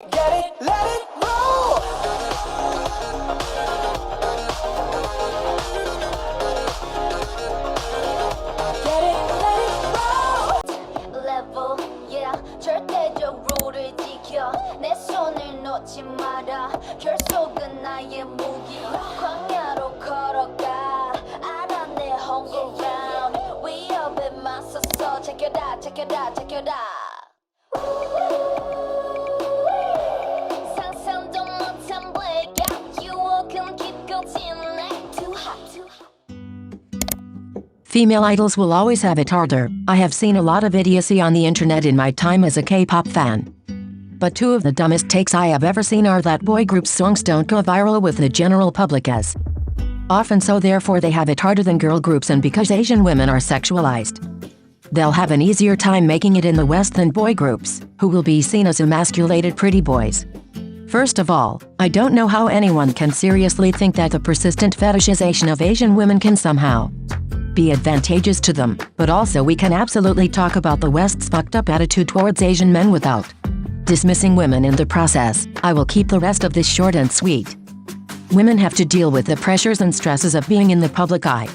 Get it, let it roll. Get it, let it roll. Level, yeah. 절대적 룰을 지켜. 내 손을 놓지 마라. 결속은 나의 무기. 광야로 걸어가. 알아 내 home ground. 위협에 맞서서 제껴다, 제껴다, 제껴다. 상상도 못한 blackout. 𝐤𝐳𝐬𝐭𝐚𝐠𝐫𝐚𝐦. Too hot, too hot. Female idols will always have it harder. I have seen a lot of idiocy on the internet in my time as a K-pop fan. But two of the dumbest takes I have ever seen are that boy groups' songs don't go viral with the general public as often, so therefore they have it harder than girl groups, and because Asian women are sexualized, they'll have an easier time making it in the West than boy groups, who will be seen as emasculated pretty boys. First of all, I don't know how anyone can seriously think that the persistent fetishization of Asian women can somehow be advantageous to them, but also we can absolutely talk about the West's fucked up attitude towards Asian men without dismissing women in the process. I will keep the rest of this short and sweet. Women have to deal with the pressures and stresses of being in the public eye,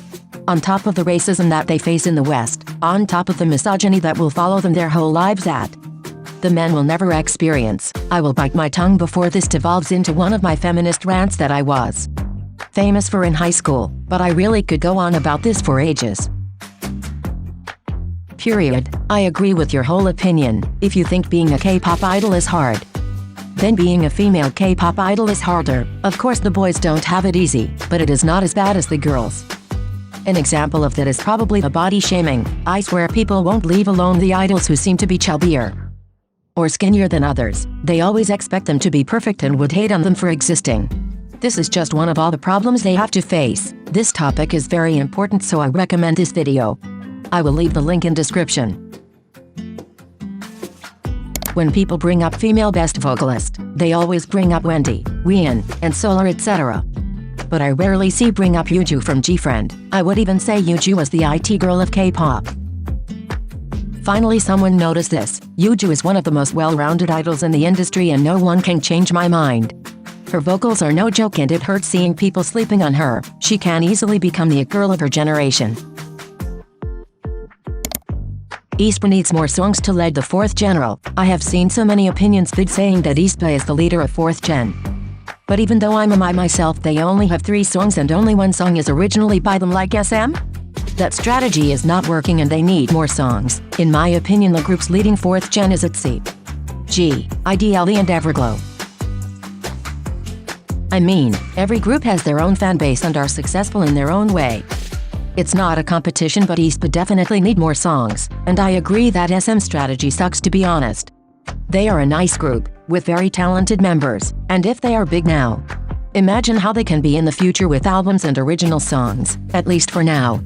on top of the racism that they face in the West, on top of the misogyny that will follow them their whole lives that the men will never experience. I will bite my tongue before this devolves into one of my feminist rants that I was famous for in high school, but I really could go on about this for ages. Period. I agree with your whole opinion. If you think being a K-pop idol is hard, then being a female K-pop idol is harder. Of course the boys don't have it easy, but it is not as bad as the girls. An example of that is probably the body shaming. I swear people won't leave alone the idols who seem to be chubbier or skinnier than others. They always expect them to be perfect and would hate on them for existing. This is just one of all the problems they have to face. This topic is very important, so I recommend this video. I will leave the link in description. When people bring up female best vocalist, they always bring up Wendy, Wheein, and Solar, etc. But I rarely see bring up 𝐤𝐳 from G-Friend. I would even say 𝐤𝐳 was the IT girl of K-pop. Finally someone noticed this. 𝐤𝐳 is one of the most well-rounded idols in the industry and no one can change my mind. Her vocals are no joke and it hurts seeing people sleeping on her. She can easily become the it girl of her generation. 𝐬𝐳𝐸 needs more songs to lead the 4th general. I have seen so many opinions vid saying that 𝐬𝐸𝐸 is the leader of 4th gen. But even though I'm a my myself, they only have 3 songs and only one song is originally by them like SM? That strategy is not working and they need more songs. In my opinion the group's leading 4th gen is 𝐳𝐸𝐸, G, IDLE and Everglow. I mean, every group has their own fan base and are successful in their own way. It's not a competition, but 𝐬𝐸𝐸 definitely need more songs, and I agree that SM strategy sucks, to be honest. They are a nice group, with very talented members, and if they are big now, imagine how they can be in the future with albums and original songs. At least for now,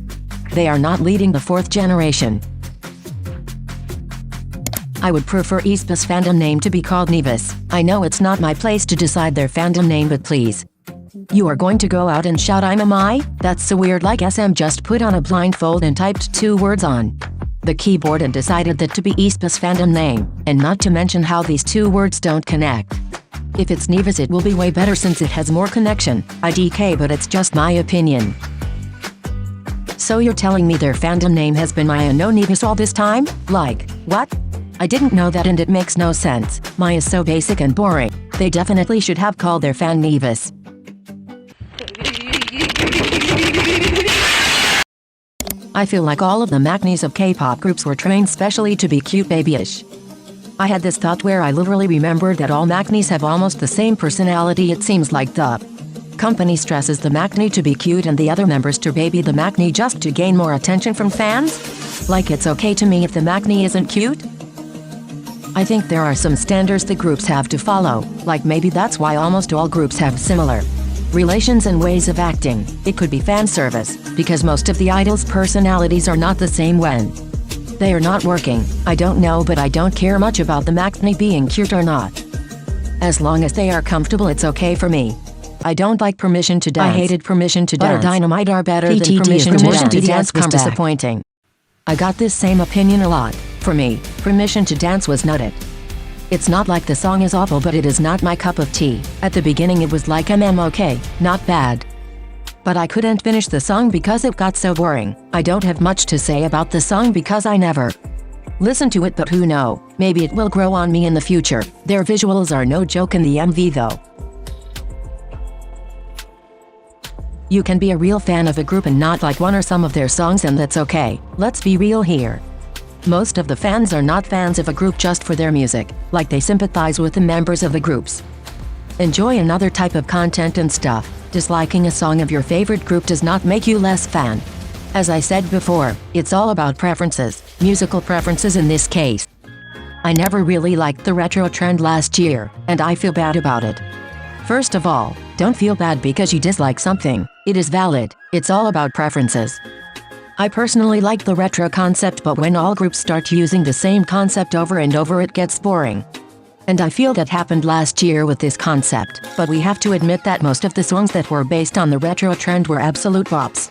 they are not leading the 4th generation. I would prefer 𝐬𝐸𝐸's fandom name to be called 𝐁𝑖VIS. I know it's not my place to decide their fandom name, but please. You are going to go out and shout I'm a my? That's so weird. Like SM just put on a blindfold and typed 2 words on the keyboard and decided that to be 𝐬𝐸𝐸's fandom name, and not to mention how these 2 words don't connect. If it's 𝐁𝑖VIS it will be way better since it has more connection. IDK, but it's just my opinion. So you're telling me their fandom name has been my and no 𝐁𝑖VIS all this time? Like, what? I didn't know that and it makes no sense. My is so basic and boring. They definitely should have called their fan 𝐁𝑖VIS. I feel like all of the 𝐀𝐐'𝐒s of K-pop groups were trained specially to be cute babyish. I had this thought where I literally remembered that all 𝐀𝐐'𝐒s have almost the same personality. It seems like the company stresses the 𝐀𝐶 to be cute and the other members to baby the 𝐀𝐶 just to gain more attention from fans? Like it's okay to me if the 𝐀𝐶 isn't cute? I think there are some standards the groups have to follow, like maybe that's why almost all groups have similar relations and ways of acting. It could be fan service, because most of the idols' personalities are not the same when they are not working. I don't know, but I don't care much about the 𝐀𝐶 being cute or not. As long as they are comfortable, it's okay for me. I don't like Permission to Dance. I hated Permission to Dance. But Dynamite are better than Permission to Dance was disappointing. I got this same opinion a lot. For me, Permission to Dance was not it. It's not like the song is awful, but it is not my cup of tea. At the beginning it was like okay, not bad. But I couldn't finish the song because it got so boring. I don't have much to say about the song because I never listen to it, but who know, maybe it will grow on me in the future. Their visuals are no joke in the MV though. You can be a real fan of a group and not like one or some of their songs, and that's okay. Let's be real here. Most of the fans are not fans of a group just for their music, like they sympathize with the members of the groups. Enjoy another type of content and stuff. Disliking a song of your favorite group does not make you less fan. As I said before, it's all about preferences, musical preferences in this case. I never really liked the retro trend last year, and I feel bad about it. First of all, don't feel bad because you dislike something. It is valid. It's all about preferences. I personally like the retro concept, but when all groups start using the same concept over and over, it gets boring. And I feel that happened last year with this concept, but we have to admit that most of the songs that were based on the retro trend were absolute bops.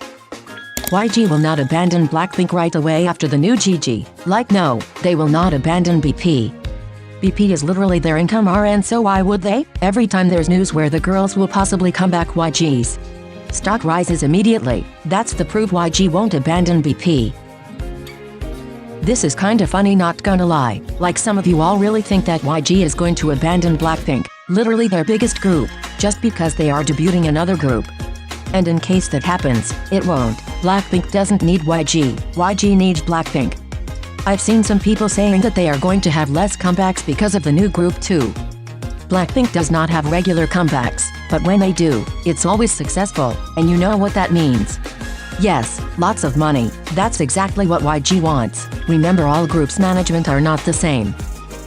YG will not abandon Blackpink right away after the new GG. Like no, they will not abandon BP. BP is literally their income, and so why would they? Every time there's news where the girls will possibly come back, YG's stock rises immediately. That's the proof YG won't abandon BP. This is kinda funny, not gonna lie. Like some of you all really think that YG is going to abandon Blackpink, literally their biggest group, just because they are debuting another group. And in case that happens, it won't. Blackpink doesn't need YG. YG needs Blackpink. I've seen some people saying that they are going to have less comebacks because of the new group too. Blackpink does not have regular comebacks, but when they do, it's always successful, and you know what that means. Yes, lots of money. That's exactly what YG wants. Remember, all groups' management are not the same.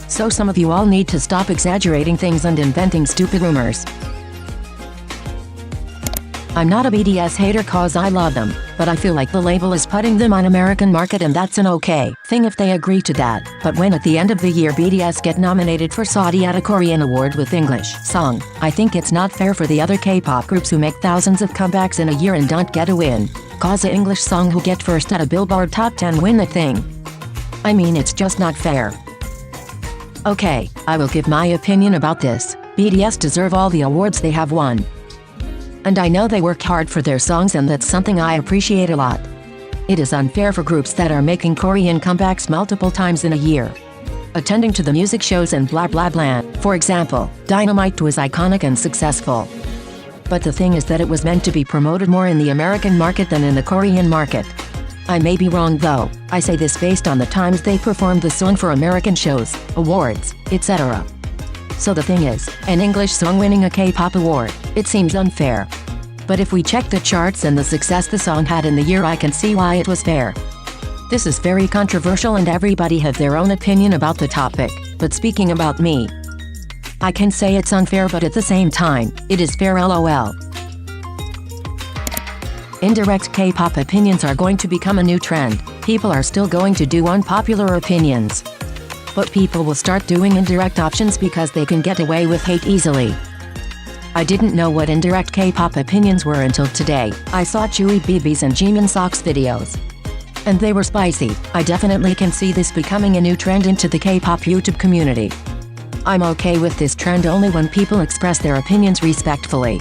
So some of you all need to stop exaggerating things and inventing stupid rumors. I'm not a BTS hater cause I love them, but I feel like the label is putting them on American market, and that's an okay thing if they agree to that. But when at the end of the year BTS get nominated for Saudi at a Korean award with English song, I think it's not fair for the other K-pop groups who make thousands of comebacks in a year and don't get a win. Cause a English song who get first at a Billboard Top 10 win a thing. I mean, it's just not fair. Okay, I will give my opinion about this. BTS deserve all the awards they have won. And I know they work hard for their songs, and that's something I appreciate a lot. It is unfair for groups that are making Korean comebacks multiple times in a year, attending to the music shows and blah blah blah. For example, Dynamite was iconic and successful. But the thing is that it was meant to be promoted more in the American market than in the Korean market. I may be wrong though. I say this based on the times they performed the song for American shows, awards, etc. So the thing is, an English song winning a K-pop award, it seems unfair. But if we check the charts and the success the song had in the year, I can see why it was fair. This is very controversial and everybody has their own opinion about the topic, but speaking about me, I can say it's unfair, but at the same time, it is fair, lol. Indirect K-pop opinions are going to become a new trend. People are still going to do unpopular opinions, but people will start doing indirect options because they can get away with hate easily. I didn't know what indirect K-pop opinions were until today. I saw 𝐤𝐲𝐵's and Jimin's videos, and they were spicy. I definitely can see this becoming a new trend into the K-pop YouTube community. I'm okay with this trend only when people express their opinions respectfully,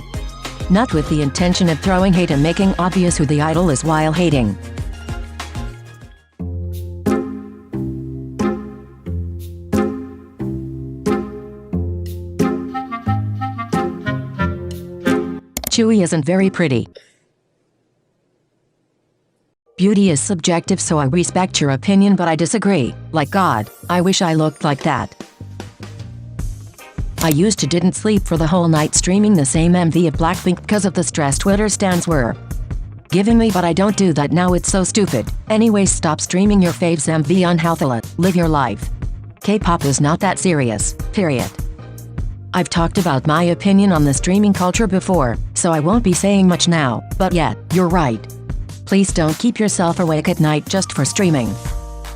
not with the intention of throwing hate and making obvious who the idol is while hating. 𝐤𝐲 isn't very pretty. Beauty is subjective, so I respect your opinion, but I disagree. Like God, I wish I looked like that. I used to didn't sleep for the whole night streaming the same MV of Blackpink because of the stress Twitter stans were giving me, but I don't do that now, it's so stupid. Anyways, stop streaming your faves MV unhealthily. Live your life. K-pop is not that serious, period. I've talked about my opinion on the streaming culture before, so I won't be saying much now, but yeah, you're right. Please don't keep yourself awake at night just for streaming.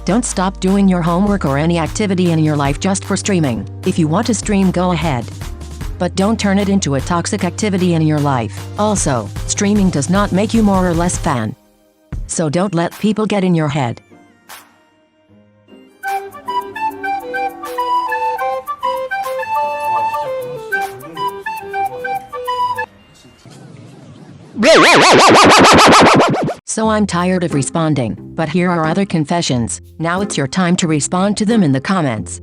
Don't stop doing your homework or any activity in your life just for streaming. If you want to stream, go ahead, but don't turn it into a toxic activity in your life. Also, streaming does not make you more or less fan, so don't let people get in your head. So I'm tired of responding, but here are other confessions. Now it's your time to respond to them in the comments.